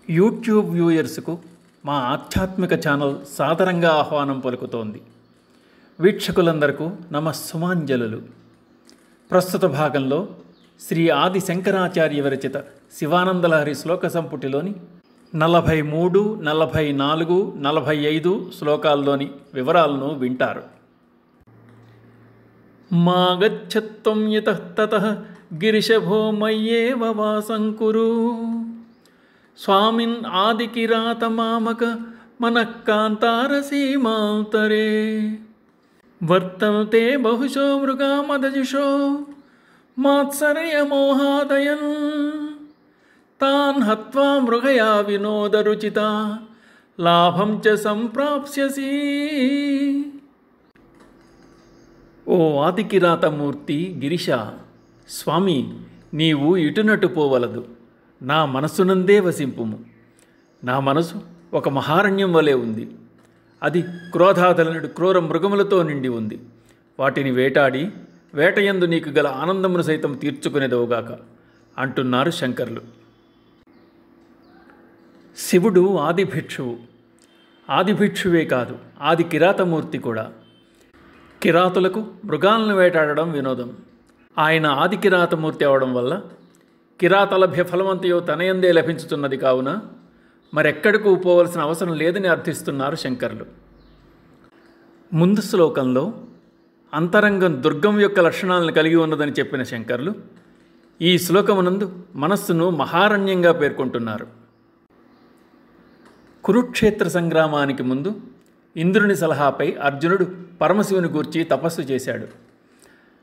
YouTube వ్యూయర్స్కు మా ఆధ్యాత్మిక channel సాదరంగా ఆహ్వానం పలుకుతోంది. వీక్షకులందరకు నమస్సుమాంజలులు. ప్రస్తుత భాగంలో శ్రీ ఆది శంకరాచార్య విరచిత శివానందలహరి శ్లోక సంపుటిలోని 43, 44, 45 శ్లోకాల్లోని వివరాలను వింటారు. మా గచ్చత్వం యతః తతః గిరిశభో మయ్యేవ వాసం కురు స్వామిన్ ఆదికిరాతమామక మనఃకాంతారసీమాంతరే వర్తంతే బహుశో మృగామదజుషో మాత్సర్యమోహాదయన్ తాన్ హత్వా మృగయా వినోదరుచిత లాభం చ సంప్రాప్స్యసి. ఓ ఆదికిరాతమూర్తి గిరిశ, స్వామి, నీవు ఇటునటు పోవలదు, నా మనస్సునందే వసింపుము. నా మనసు ఒక మహారణ్యం వలె ఉంది. అది క్రోధాదలనుడు క్రూర మృగములతో నిండి ఉంది. వాటిని వేటాడి వేటయందు నీకు గల ఆనందమును సైతం తీర్చుకునేదవుగాక అంటున్నారు శంకరులు. శివుడు ఆదిభిక్షువు. ఆదిభిక్షువే కాదు, ఆది కిరాతమూర్తి కూడా. కిరాతులకు మృగాలను వేటాడడం వినోదం. ఆయన ఆది కిరాతమూర్తి అవడం వల్ల కిరాతలభ్య ఫలవంతయో తనయందే లభించుతున్నది కావున మరెక్కడకు పోవలసిన అవసరం లేదని అర్థిస్తున్నారు శంకరులు. ముందు శ్లోకంలో అంతరంగం దుర్గం యొక్క లక్షణాలను కలిగి ఉన్నదని చెప్పిన శంకరులు ఈ శ్లోకమునందు మనస్సును మహారణ్యంగా పేర్కొంటున్నారు. కురుక్షేత్ర సంగ్రామానికి ముందు ఇంద్రుని సలహాపై అర్జునుడు పరమశివుని గూర్చి తపస్సు చేశాడు.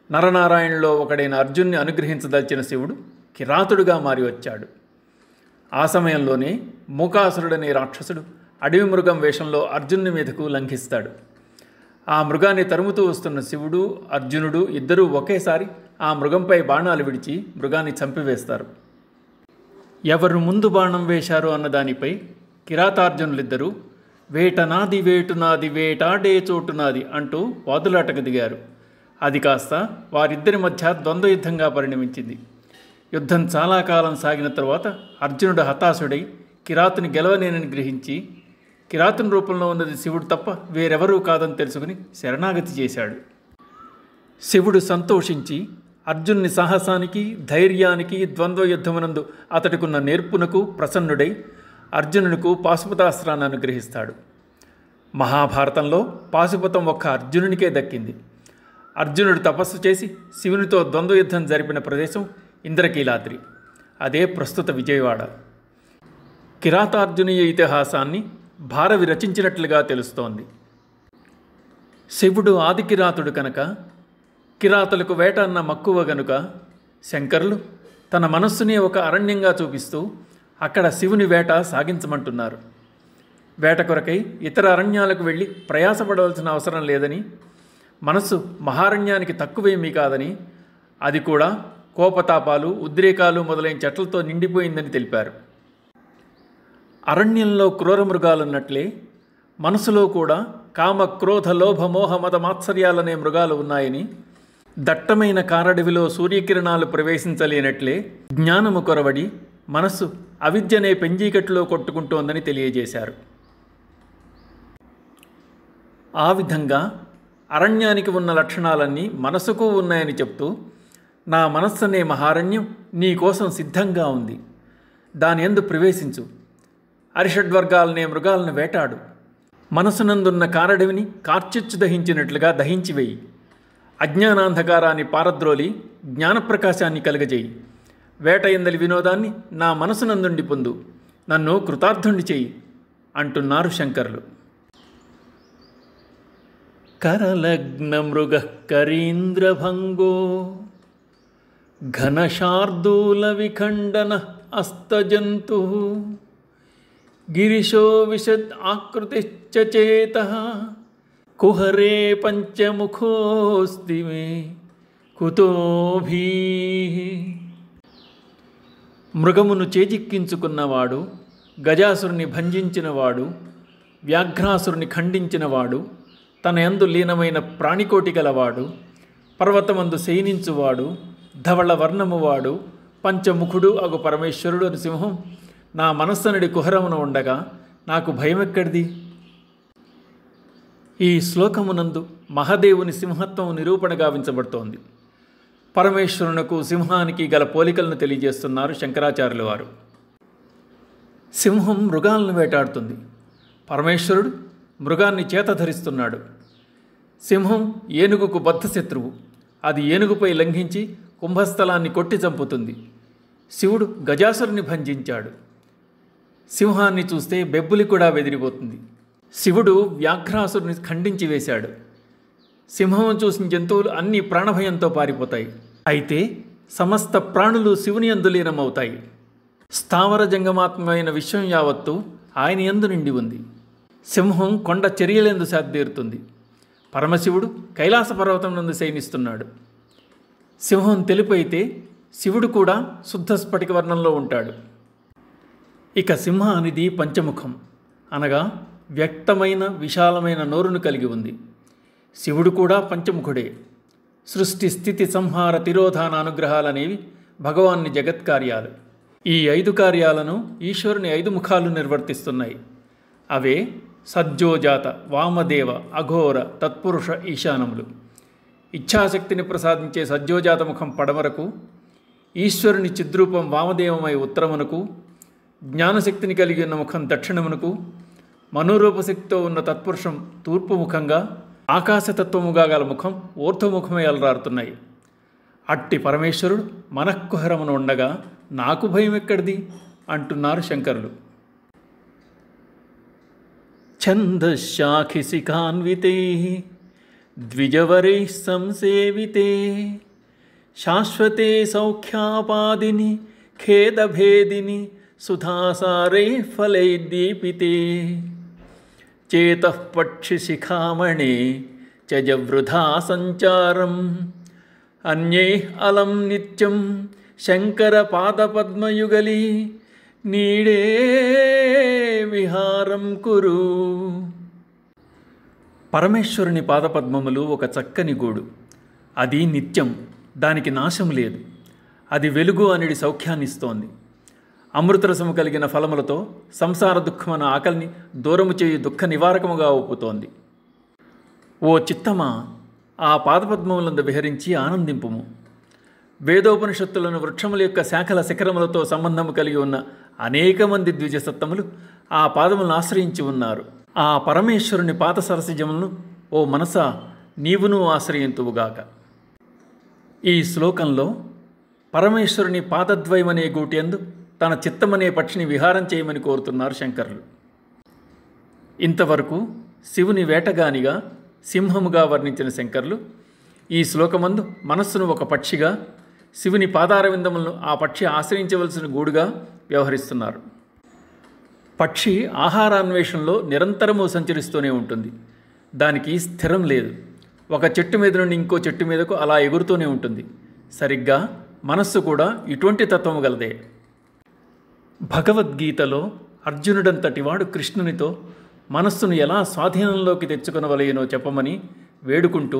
నరనారాయణులో ఒకడైన అర్జున్ని అనుగ్రహించదలిచిన శివుడు కిరాతుడుగా మారి వచ్చాడు. ఆ సమయంలోనే మూకాసురుడనే రాక్షసుడు అడవి మృగం వేషంలో అర్జునుని మీదకు లంఘిస్తాడు. ఆ మృగాన్ని తరుముతూ వస్తున్న శివుడు, అర్జునుడు ఇద్దరూ ఒకేసారి ఆ మృగంపై బాణాలు విడిచి మృగాన్ని చంపివేస్తారు. ఎవరు ముందు బాణం వేశారు అన్నదానిపై కిరాతార్జునులిద్దరూ వేటనాది వేటునాది వేటాడే చోటునాది అంటూ వాదులాటకు దిగారు. అది కాస్త వారిద్దరి మధ్య ద్వంద్వయుద్ధంగా పరిణమించింది. యుద్ధం చాలా కాలం సాగిన తరువాత అర్జునుడు హతాశుడై కిరాతుని గెలవలేనని గ్రహించి కిరాతుని రూపంలో ఉన్నది శివుడు తప్ప వేరెవరూ కాదని తెలుసుకుని శరణాగతి చేశాడు. శివుడు సంతోషించి అర్జునుని సాహసానికి, ధైర్యానికి, ద్వంద్వయుద్ధమునందు అతడికున్న నేర్పునకు ప్రసన్నుడై అర్జునునికు పాశుపతాస్త్రాన్ని అనుగ్రహిస్తాడు. మహాభారతంలో పాశుపతం ఒక్క అర్జునునికే దక్కింది. అర్జునుడు తపస్సు చేసి శివునితో ద్వంద్వయుద్ధం జరిపిన ప్రదేశం ఇంద్రకీలాద్రి. అదే ప్రస్తుత విజయవాడ. కిరాతార్జునీయ ఇతిహాసాన్ని భారవి రచించినట్లుగా తెలుస్తోంది. శివుడు ఆది కిరాతుడు కనుక, కిరాతులకు వేట అన్న మక్కువ గనుక శంకరులు తన మనస్సునే ఒక అరణ్యంగా చూపిస్తూ అక్కడ శివుని వేట సాగించమంటున్నారు. వేట కొరకై ఇతర అరణ్యాలకు వెళ్ళి ప్రయాసపడవలసిన అవసరం లేదని, మనస్సు మహారణ్యానికి తక్కువేమీ కాదని, అది కూడా కోపతాపాలు, ఉద్రేకాలు మొదలైన చెట్లతో నిండిపోయిందని తెలిపారు. అరణ్యంలో క్రూర మృగాలున్నట్లే మనసులో కూడా కామ, క్రోధ, లోభ, మోహ, మద, మాత్సర్యాలనే మృగాలు ఉన్నాయని, దట్టమైన కారడవిలో సూర్యకిరణాలు ప్రవేశించలేనట్లే జ్ఞానము కొరవడి మనస్సు అవిద్యనే పెంజీకట్టులో కొట్టుకుంటోందని తెలియజేశారు. ఆ విధంగా అరణ్యానికి ఉన్న లక్షణాలన్నీ మనసుకు ఉన్నాయని చెప్తూ, నా మనస్సనే మహారణ్యం నీ కోసం సిద్ధంగా ఉంది, దాని యందు ప్రవేశించు, అరిషడ్వర్గాలనే మృగాలను వేటాడు, మనసునందున్న కారడవిని కార్చిచ్చు దహించినట్లుగా దహించివేయి, అజ్ఞానాంధకారాన్ని పారద్రోలి జ్ఞానప్రకాశాన్ని కలుగజేయి, వేట ఎందలి వినోదాన్ని నా మనసునందుండి పొందు, నన్ను కృతార్థుండి చేయి అంటున్నారు శంకరులు. కరలగ్న మృగ కరీంద్రభంగో ఘనశార్దూల విఖండన అస్తజంతు గిరిశో విశద్ ఆకృతిశ్చేత కుహరే పంచముఖోస్తి మే కుతోభీ. మృగమును చేజిక్కించుకున్నవాడు, గజాసురుని భంజించినవాడు, వ్యాఘ్రాసురుని ఖండించినవాడు, తన యందు లీనమైన ప్రాణికోటి గలవాడు, పర్వతమందు శయనించువాడు, ధవళ వర్ణమువాడు, పంచముఖుడు అగు పరమేశ్వరుడు అని సింహం నా మనస్సనుడి కుహరమున ఉండగా నాకు భయమెక్కడిది? ఈ శ్లోకమునందు మహాదేవుని సింహత్వం నిరూపణ గావించబడుతోంది. పరమేశ్వరునకు సింహానికి గల పోలికలను తెలియజేస్తున్నారు శంకరాచార్యుల వారు. సింహం మృగాలను వేటాడుతుంది. పరమేశ్వరుడు మృగాన్ని చేతధరిస్తున్నాడు. సింహం ఏనుగుకు బద్ధశత్రువు. అది ఏనుగుపై లంఘించి కుంభస్థలాన్ని కొట్టి చంపుతుంది. శివుడు గజాసురుని భంజించాడు. సింహాన్ని చూస్తే బెబ్బులి కూడా బెదిరిపోతుంది. శివుడు వ్యాఘ్రాసురుని ఖండించి వేశాడు. సింహం చూసిన జంతువులు అన్ని ప్రాణభయంతో పారిపోతాయి. అయితే సమస్త ప్రాణులు శివుని యందు లీనమవుతాయి. స్థావర జంగమాత్మకమైన విశ్వం యావత్తు ఆయన యందు నిండి ఉంది. సింహం కొండ చర్యలందు శాద్దీరుతుంది. పరమశివుడు కైలాస పర్వతం నందు శయనిస్తున్నాడు. సింహం తెలుపు అయితే శివుడు కూడా శుద్ధ స్ఫటిక వర్ణంలో ఉంటాడు. ఇక సింహ అనేది పంచముఖం, అనగా వ్యక్తమైన విశాలమైన నోరును కలిగి ఉంది. శివుడు కూడా పంచముఖుడే. సృష్టి స్థితి సంహార తిరోధాన అనుగ్రహాలనేవి భగవాన్ని జగత్కార్యాలు. ఈ 5 కార్యాలను ఈశ్వరుని 5 ముఖాలు నిర్వర్తిస్తున్నాయి. అవే సజ్జోజాత, వామదేవ, అఘోర, తత్పురుష, ఈశానములు. ఇచ్ఛాశక్తిని ప్రసాదించే సజ్జోజాత ముఖం పడమరకు, ఈశ్వరుని చిద్రూపం వామదేవమై ఉత్తరమునకు, జ్ఞానశక్తిని కలిగి ఉన్న ముఖం దక్షిణమునకు, మనోరూపశక్తితో ఉన్న తత్పురుషం తూర్పు ముఖంగా, ఆకాశతత్వముగా గల ముఖం ఊర్ధ్వముఖమై అలరారుతున్నాయి. అట్టి పరమేశ్వరుడు మనఃకుహరమును ఉండగా నాకు భయం ఎక్కడిది అంటున్నారు శంకరులు. ఛందశాఖిశిఖాన్వితే ద్విజవరే సంసేవితే శాశ్వతే సౌఖ్యాపాదిని ఖేదభేదిని సుధాసారే ఫలైర్దీపితే చేతః పక్షిశిఖామణే చజవృధా సంచారం అన్యే అలం నిత్యం శంకర పాదపద్మయుగలి నీడే విహారం కురు. పరమేశ్వరుని పాదపద్మములు ఒక చక్కని గూడు. అది నిత్యం, దానికి నాశం లేదు. అది వెలుగు అనేది సౌఖ్యాన్నిస్తోంది. అమృతరసము కలిగిన ఫలములతో సంసార దుఃఖమన ఆకలిని దూరము చేయి దుఃఖ నివారకముగా ఒప్పుతోంది. ఓ చిత్తమా, ఆ పాదపద్మములందు విహరించి ఆనందింపుము. వేదోపనిషత్తులను వృక్షముల యొక్క శాఖల శిఖరములతో సంబంధము కలిగి ఉన్న అనేక మంది ద్విజసత్తములు ఆ పాదములను ఆశ్రయించి ఉన్నారు. ఆ పరమేశ్వరుని పాద సరసిజములను ఓ మనసా నీవును ఆశ్రయింతువుగాక. ఈ శ్లోకంలో పరమేశ్వరుని పాదద్వయమనే గూటియందు తన చిత్తమనే పక్షిని విహారం చేయమని కోరుతున్నారు శంకరులు. ఇంతవరకు శివుని వేటగానిగా, సింహముగా వర్ణించిన శంకరులు ఈ శ్లోకమందు మనస్సును ఒక పక్షిగా, శివుని పాదారవిందములను ఆ పక్షి ఆశ్రయించవలసిన గూడుగా వ్యవహరిస్తున్నారు. పక్షి ఆహారాన్వేషణలో నిరంతరము సంచరిస్తూనే ఉంటుంది. దానికి స్థిరం లేదు. ఒక చెట్టు మీద నుండి ఇంకో చెట్టు మీదకు అలా ఎగురుతూనే ఉంటుంది. సరిగ్గా మనస్సు కూడా ఇటువంటి తత్వము గలదే. భగవద్గీతలో అర్జునుడంతటివాడు కృష్ణునితో మనస్సును ఎలా స్వాధీనంలోకి తెచ్చుకొనవలయనో చెప్పమని వేడుకుంటూ,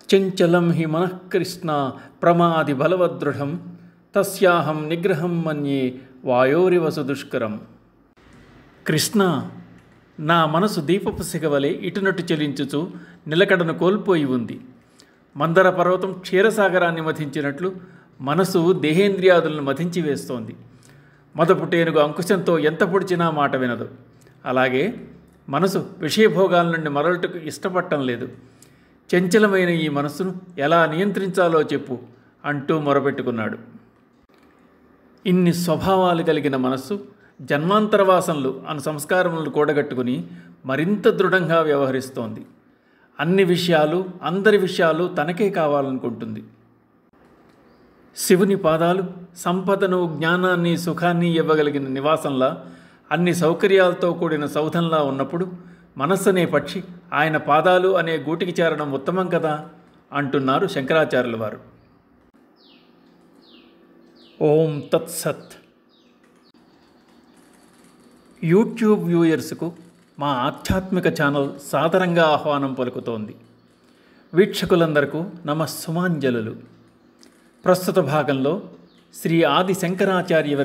చంచలం హి మనఃకృష్ణ ప్రమాది బలవదృఢం తస్యాహం నిగ్రహం మన్యే వాయోరివసు దుష్కరం. కృష్ణ, నా మనసు దీపపు సిగవలే ఇటునట్టు చెలించుచు నిలకడను కోల్పోయి ఉంది. మందర పర్వతం క్షీరసాగరాన్ని మథించినట్లు మనసు దేహేంద్రియాదులను మథించి వేస్తోంది. మొదపుటేనుగు అంకుశంతో ఎంత పొడిచినా మాట వినదు. అలాగే మనసు విషయభోగాల నుండి మరలటకు ఇష్టపడటం లేదు. చంచలమైన ఈ మనస్సును ఎలా నియంత్రించాలో చెప్పు అంటూ మొరపెట్టుకున్నాడు. ఇన్ని స్వభావాలు కలిగిన మనస్సు జన్మాంతరవాసనలు అను సంస్కారములను కూడగట్టుకుని మరింత దృఢంగా వ్యవహరిస్తోంది. అన్ని విషయాలు, అందరి విషయాలు తనకే కావాలనుకుంటుంది. శివుని పాదాలు సంపదను, జ్ఞానాన్ని, సుఖాన్ని ఇవ్వగలిగిన నివాసంలా, అన్ని సౌకర్యాలతో కూడిన సౌధంలా ఉన్నప్పుడు మనస్సు అనే పక్షి ఆయన పాదాలు అనే గూటికి చేరడం ఉత్తమం కదా అంటున్నారు శంకరాచార్యుల వారు. ఓం తత్సత్. యూట్యూబ్ వ్యూయర్స్కు మా ఆధ్యాత్మిక ఛానల్ సాదరంగా ఆహ్వానం పలుకుతోంది. వీక్షకులందరకు నమస్సుమాంజలులు. ప్రస్తుత భాగంలో శ్రీ ఆది శంకరాచార్య